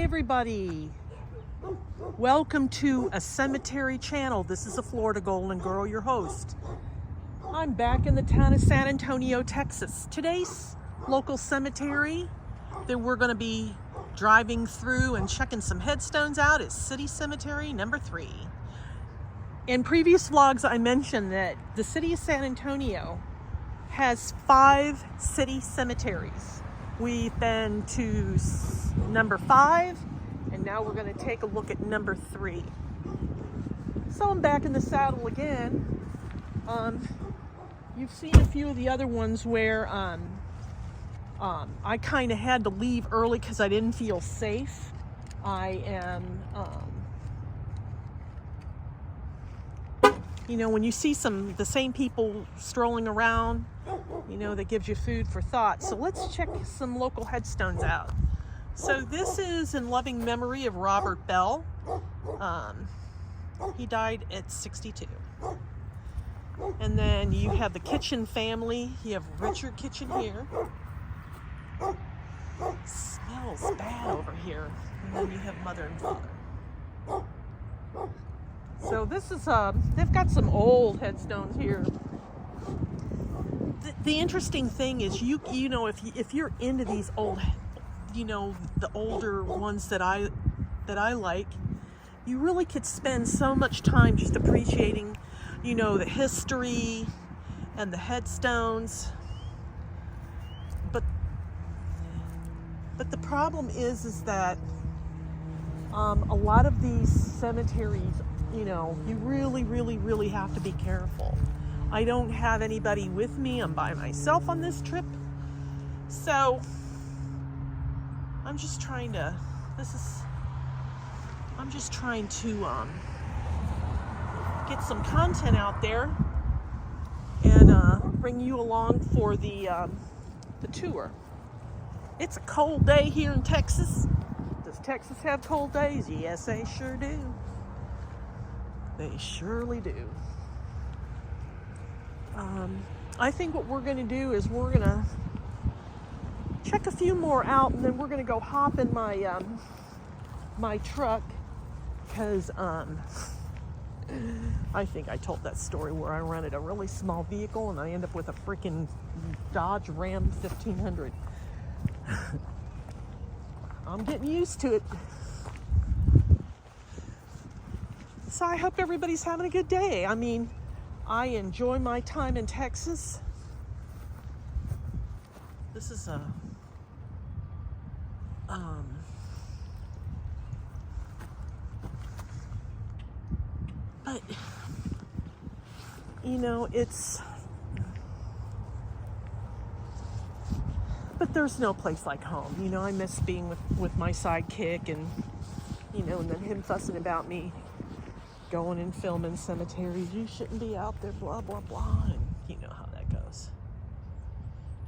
everybody. Welcome to A Cemetery Channel. This is the Florida Golden Girl, your host. I'm back in the town of San Antonio, Texas. Today's local cemetery that we're going to be driving through and checking some headstones out is City Cemetery number 3. In previous vlogs, I mentioned that the city of San Antonio has 5 city cemeteries. We've been to number 5, and now we're going to take a look at number 3. So I'm back in the saddle again. You've seen a few of the other ones where I kind of had to leave early because I didn't feel safe. I am, when you see the same people strolling around, that gives you food for thought. So let's check some local headstones out. So this is in loving memory of Robert Bell. He died at 62. And then you have the Kitchen family. You have Richard Kitchen here. Smells bad over here. And then you have mother and father. So this is, they've got some old headstones here. The interesting thing is, if you're into these old, the older ones that I like, you really could spend so much time just appreciating, the history and the headstones. But the problem is that a lot of these cemeteries, you really, really, really have to be careful. I don't have anybody with me. I'm by myself on this trip. So I'm just trying to get some content out there and bring you along for the tour. It's a cold day here in Texas. Does Texas have cold days? Yes, they sure do. They surely do. I think what we're going to do is we're going to check a few more out, and then we're going to go hop in my my truck, because I think I told that story where I rented a really small vehicle and I end up with a freaking Dodge Ram 1500. I'm getting used to it. So I hope everybody's having a good day. I enjoy my time in Texas. This is but but there's no place like home. I miss being with my sidekick, and and then him fussing about me going and filming cemeteries. You shouldn't be out there, blah, blah, blah. And you know how that goes.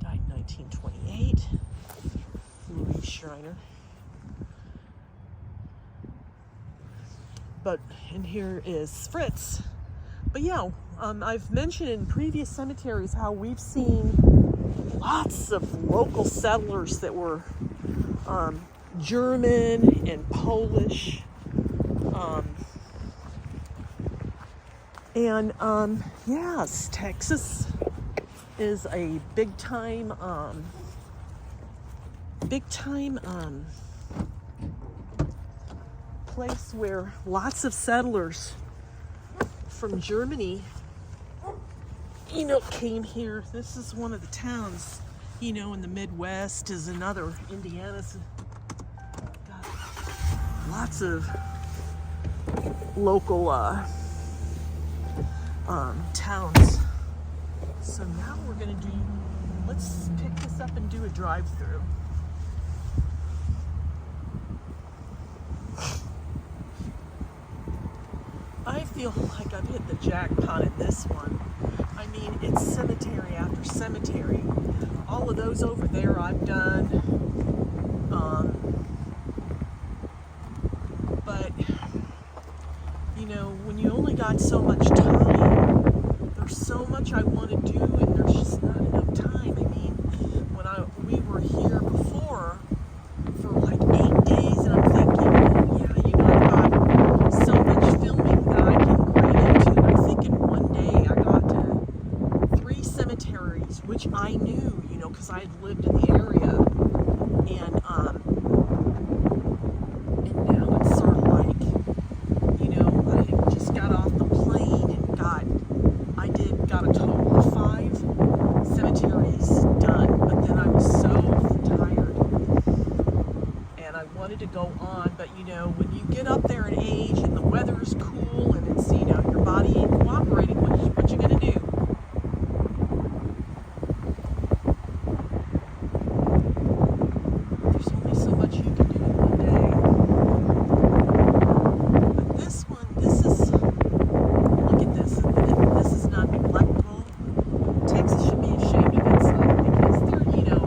Died in 1928. Louise Schreiner. And here is Fritz. But yeah, I've mentioned in previous cemeteries how we've seen lots of local settlers that were German and Polish. Yes, Texas is a big time place where lots of settlers from Germany, came here. This is one of the towns, in the Midwest is another. Indiana's got lots of local towns. So now let's pick this up and do a drive-through. I feel like I've hit the jackpot in this one. It's cemetery after cemetery. All of those over there I've done. But when you only got so much time, there's so much I want to do, and there's just not enough time. When we were here before for like 8 days, and I'm thinking, cemeteries, which I knew, you know, because I had lived in the area, and now it's sort of like, you know, I just got off the plane and got a total of 5 cemeteries done, but then I was so tired and I wanted to go on, but you know, when you get up there in age and the weather's cool and it's, you know, your body ain't cooperating, what you gonna do? There's only so much you can do in one day. But this one, look at this. This is not neglectful. Texas should be ashamed of itself because they're, you know,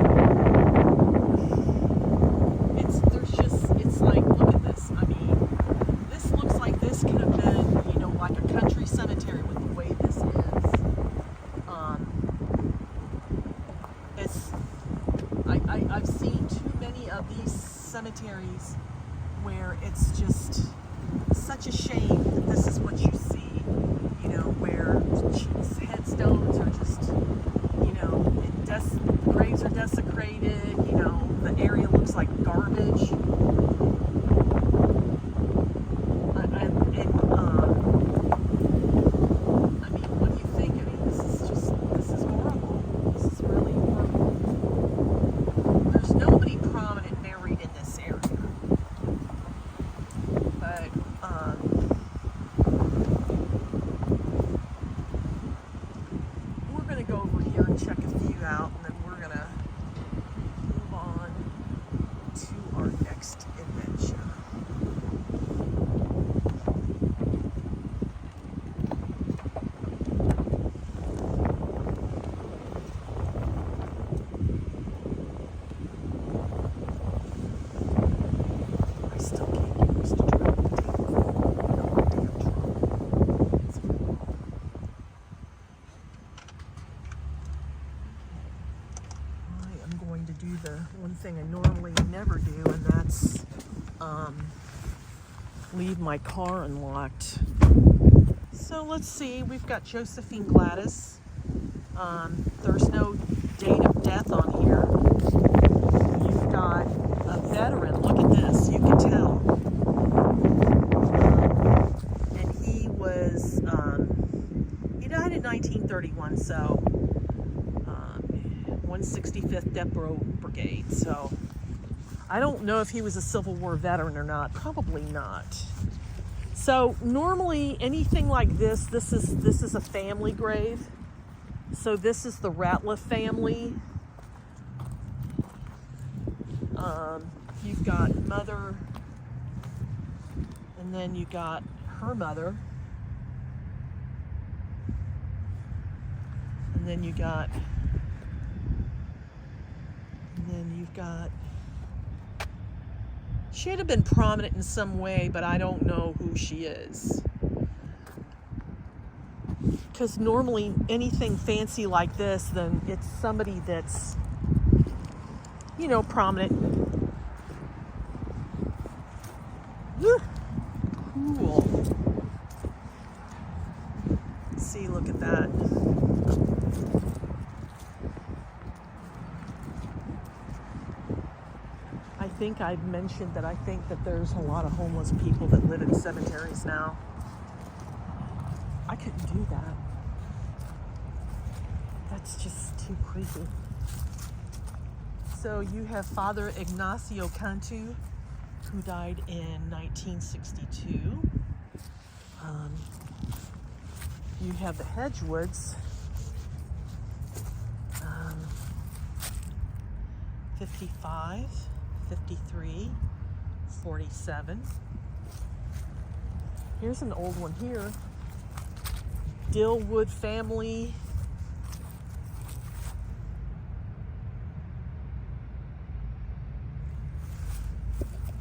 it's like, look at this. I mean, this looks like this could have been, you know, like a country cemetery with the way this is. I've seen too many of these cemeteries where it's just such a shame that this is what you see, you know, where headstones are just, you know, graves are desecrated, you know, the area looks like garbage. I mean, what do you think? I mean, this is horrible. This is really horrible. There's nobody prominent buried in this area. But, we're going to go over here and check a few out, and then we're going to move on to our next adventure. I still can't get used to driving a damn truck. It's horrible. I am going to do the one thing I normally never do, and that's leave my car unlocked. So let's see, we've got Josephine Gladys. There's no date of death on here. You've got a veteran. Look at this, you can tell. And he was, he died in 1931, so 165th Depot Brigade. So I don't know if he was a Civil War veteran or not. Probably not. So normally anything like this is a family grave. So this is the Ratliff family. You've got mother, and then you got her mother, and then you've got she'd have been prominent in some way, but I don't know who she is. Because normally anything fancy like this, then it's somebody that's, you know, prominent. Woo. Cool. See, look at that. I think I've mentioned that I think that there's a lot of homeless people that live in cemeteries now. I couldn't do that. That's just too creepy. So you have Father Ignacio Cantu, who died in 1962. You have the Hedgewoods, 55, 53, 47. Here's an old one here. Dillwood family.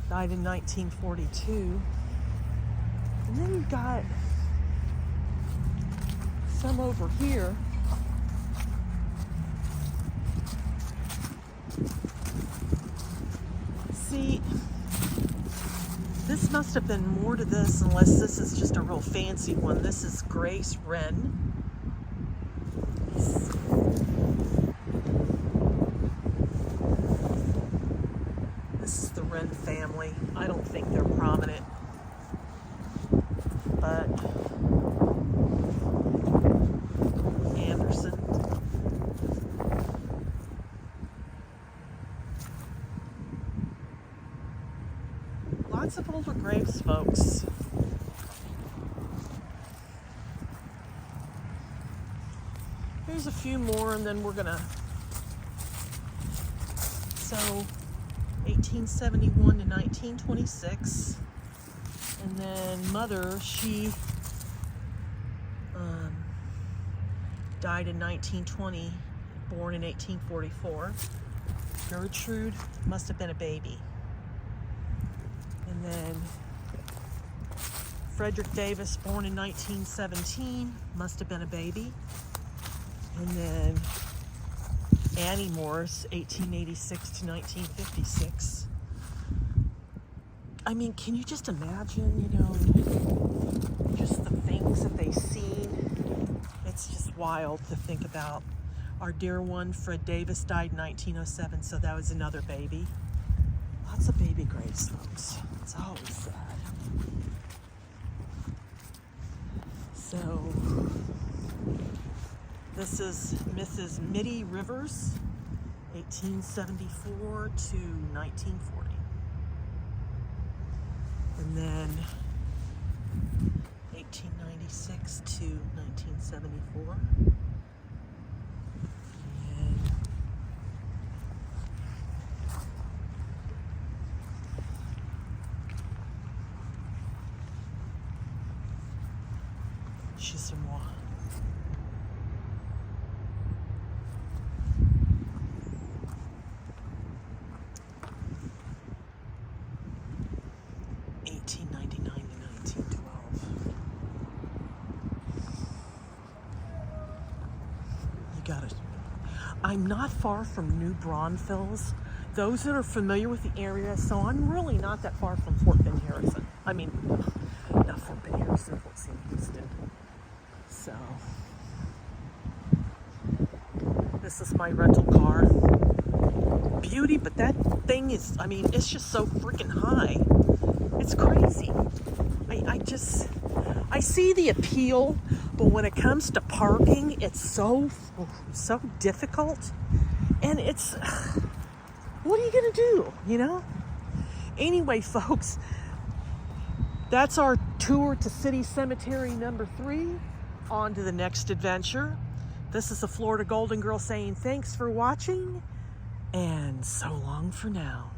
Died in 1942. And then you've got some over here. See, this must have been more to this, unless this is just a real fancy one. This is Grace Wren. Wren family. I don't think they're prominent, but Anderson. Lots of older graves, folks. Here's a few more, and then we're gonna. So, 1871 to 1926, and then mother, she died in 1920, born in 1844. Gertrude must have been a baby. And then Frederick Davis, born in 1917, must have been a baby. And then Annie Morris, 1886 to 1956. I mean, can you just imagine, you know, just the things that they've seen? It's just wild to think about. Our dear one, Fred Davis, died in 1907, so that was another baby. Lots of baby graves, folks. It's always sad. So, this is Mrs. Mittie Rivers, 1874 to 1940. And then 1896 to 1974. And Chisholmois. I'm not far from New Braunfels. Those that are familiar with the area, so I'm really not that far from Fort Bend Harrison. I mean, not Fort Bend Harrison, Fort St. Houston. So, this is my rental car. Beauty, but that thing is, I mean, it's just so freaking high. It's crazy. I see the appeal, but when it comes to parking, it's so difficult. And it's, what are you gonna do, you know? Anyway, folks, that's our tour to City Cemetery number 3. On to the next adventure. This is the Florida Golden Girl saying thanks for watching, and so long for now.